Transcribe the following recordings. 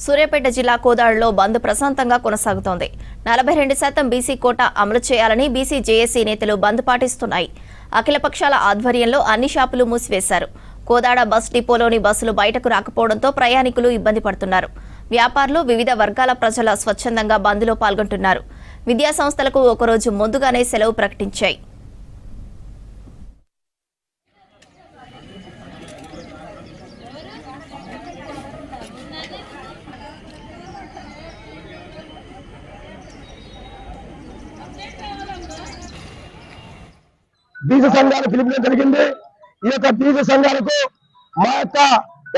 సూర్యాపేట జిల్లా కోదాడలో బంద్ ప్రశాంతంగా కొనసాగుతోంది. 42% బీసీ కోటా అమలు చేయాలని బీసీ జేఏసీ నేతలు బంద్ పాటిస్తున్నాయి. అఖిలపక్షాల ఆధ్వర్యంలో అన్ని షాపులు మూసివేశారు. కోదాడ బస్ డిపోలోని బస్సులు బయటకు రాకపోవడంతో ప్రయాణికులు ఇబ్బంది పడుతున్నారు. వ్యాపారులు వివిధ వర్గాల ప్రజల స్వచ్ఛందంగా బంద్లో పాల్గొంటున్నారు. విద్యా సంస్థలకు ఒకరోజు ముందుగానే సెలవు ప్రకటించాయి. బీసీ సంఘాలు పిలుపునడం జరిగింది. ఈ యొక్క బీసీ సంఘాలకు మా యొక్క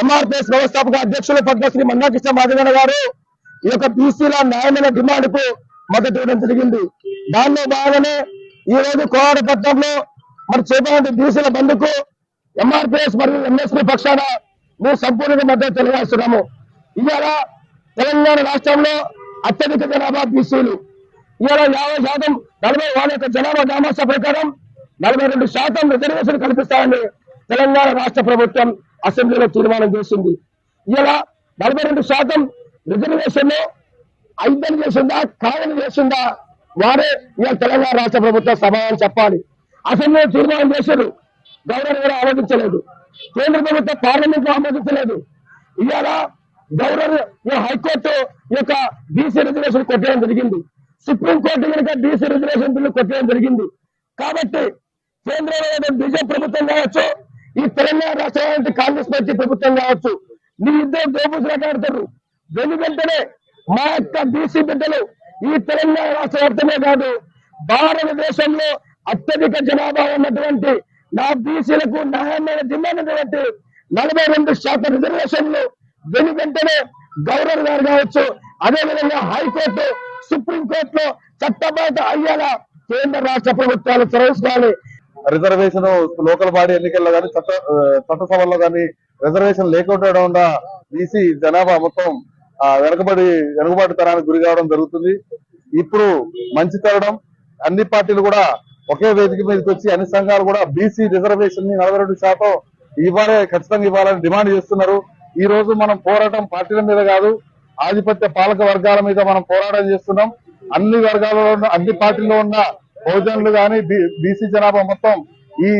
ఎంఆర్పిఎస్ వ్యవస్థాపక అధ్యక్షులు పద్మశ్రీ మన్నాకృష్ణ మాదిగన్న గారు ఈ యొక్క బీసీల న్యాయమైన డిమాండ్ కు మద్దతు ఇవ్వడం జరిగింది. దానిలో భాగంగానే ఈ రోజు కోఆడపట్నంలో మరి చేపట్టిన బీసీల బంద్కు ఎంఆర్పిఎస్ మరియు ఎంఎస్పీ పక్షాన మేము సంపూర్ణంగా మద్దతు తెలియజేస్తున్నాము. ఇవాళ తెలంగాణ రాష్ట్రంలో అత్యధిక జనాభా బీసీలు. ఇవాళ 50% 40 వాళ్ళ యొక్క జనాభా దామాషా ప్రకారం 42% రిజర్వేషన్ కల్పిస్తామని తెలంగాణ రాష్ట్ర ప్రభుత్వం అసెంబ్లీలో తీర్మానం చేసింది. ఇలా 42% రిజర్వేషన్ ఐదని చేసిందా కాదని చేసిందా వారే ఇలా తెలంగాణ రాష్ట్ర ప్రభుత్వం సమాధానం చెప్పాలి. అసెంబ్లీలో తీర్మానం చేశారు, గవర్నర్ కూడా ఆమోదించలేదు. కేంద్ర ప్రభుత్వం పార్లమెంట్ లో ఆమోదించలేదు. ఇవాళ గవర్నర్ హైకోర్టు ఈ యొక్క బీసీ రిజర్వేషన్ కొట్టడం జరిగింది. సుప్రీంకోర్టు కనుక బీసీ రిజర్వేషన్ బిల్లు కొట్టడం జరిగింది. కాబట్టి కేంద్రంలో బీజేపీ ప్రభుత్వం కావచ్చు, ఈ తెలంగాణ రాష్ట్రానికి కాంగ్రెస్ పార్టీ ప్రభుత్వం కావచ్చు, మీ ఇద్దరు దోపులాడతారు. వెంటనే మా యొక్క బీసీ బిడ్డలు ఈ తెలంగాణ రాష్ట్ర వ్యాప్తమే కాదు భారతదేశంలో అత్యధిక జనాభా ఉన్నటువంటి నా బీసీలకు న్యాయమైన డిమాండ్ ఉన్నటువంటి 42% రిజర్వేషన్లు వెంటనే గవర్నర్ గారు కావచ్చు, అదేవిధంగా హైకోర్టు సుప్రీంకోర్టులో చట్టబద్ధ అయ్యేలా కేంద్ర రాష్ట్ర ప్రభుత్వాలు చొరవేసుకోవాలి. రిజర్వేషన్ లోకల్ బాడీ ఎన్నికల్లో కానీ చట్టసభల్లో కానీ రిజర్వేషన్ లేకుండా బీసీ జనాభా మొత్తం వెనుకబాటు తరానికి గురి కావడం జరుగుతుంది. ఇప్పుడు మంచి తరడం అన్ని పార్టీలు కూడా ఒకే వేదిక మీదకి వచ్చి అన్ని సంఘాలు కూడా బీసీ రిజర్వేషన్ ని 42% ఇవ్వాలి, ఖచ్చితంగా ఇవ్వాలని డిమాండ్ చేస్తున్నారు. ఈ రోజు మనం పోరాటం పార్టీల మీద కాదు, ఆధిపత్య పాలక వర్గాల మీద మనం పోరాటం చేస్తున్నాం. అన్ని వర్గాలలో ఉన్న అన్ని పార్టీల్లో ఉన్న బహుజనులు కానీ బీసీ జనాభా మొత్తం ఈ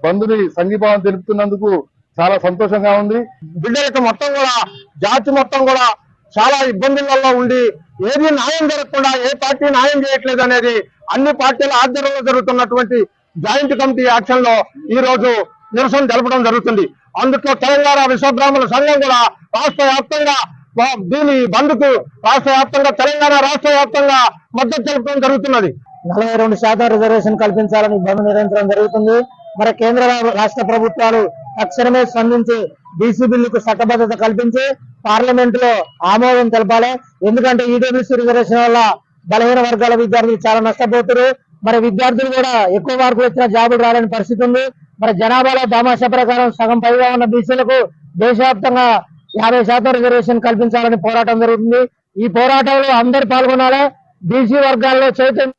బంధుని సంఘీభావం తెలుపుతున్నందుకు చాలా సంతోషంగా ఉంది. బిడ్డలకు మొత్తం కూడా జాతి మొత్తం కూడా చాలా ఇబ్బందులలో ఉండి ఏది న్యాయం జరగకుండా ఏ పార్టీ న్యాయం చేయట్లేదు అనేది అన్ని పార్టీల ఆధ్వర్యంలో జరుగుతున్నటువంటి జాయింట్ కమిటీ యాక్షన్ లో ఈ రోజు నిరసన తెలపడం జరుగుతుంది. అందులో తెలంగాణ విశ్వబ్రాహ్మణ సంఘం కూడా రాష్ట్ర వ్యాప్తంగా దీని బంద్కు రాష్ట్ర వ్యాప్తంగా తెలంగాణ రాష్ట్ర వ్యాప్తంగా మద్దతు తెలపడం జరుగుతున్నది. 42% రిజర్వేషన్ కల్పించాలని బంద్ నిర్వహించడం జరుగుతుంది. మరి కేంద్ర రాష్ట్ర ప్రభుత్వాలు తక్షణమే స్పందించి బీసీ బిల్లుకు చట్టబద్ధత కల్పించి పార్లమెంట్ లో ఆమోదం తెలపాలి. ఎందుకంటే ఈడబ్ల్యూసీ రిజర్వేషన్ వల్ల బలహీన వర్గాల విద్యార్థులు చాలా నష్టపోతారు. మరి విద్యార్థులు కూడా ఎక్కువ మార్కులు వచ్చిన జాబులు రాలేని పరిస్థితి ఉంది. మరి జనాభాలో దామాషా ప్రకారం సగం పైగా ఉన్న బీసీలకు దేశవ్యాప్తంగా 50% రిజర్వేషన్ కల్పించాలని పోరాటం జరుగుతుంది. ఈ పోరాటంలో అందరు పాల్గొనాలి. బీసీ వర్గాల్లో చైతన్యం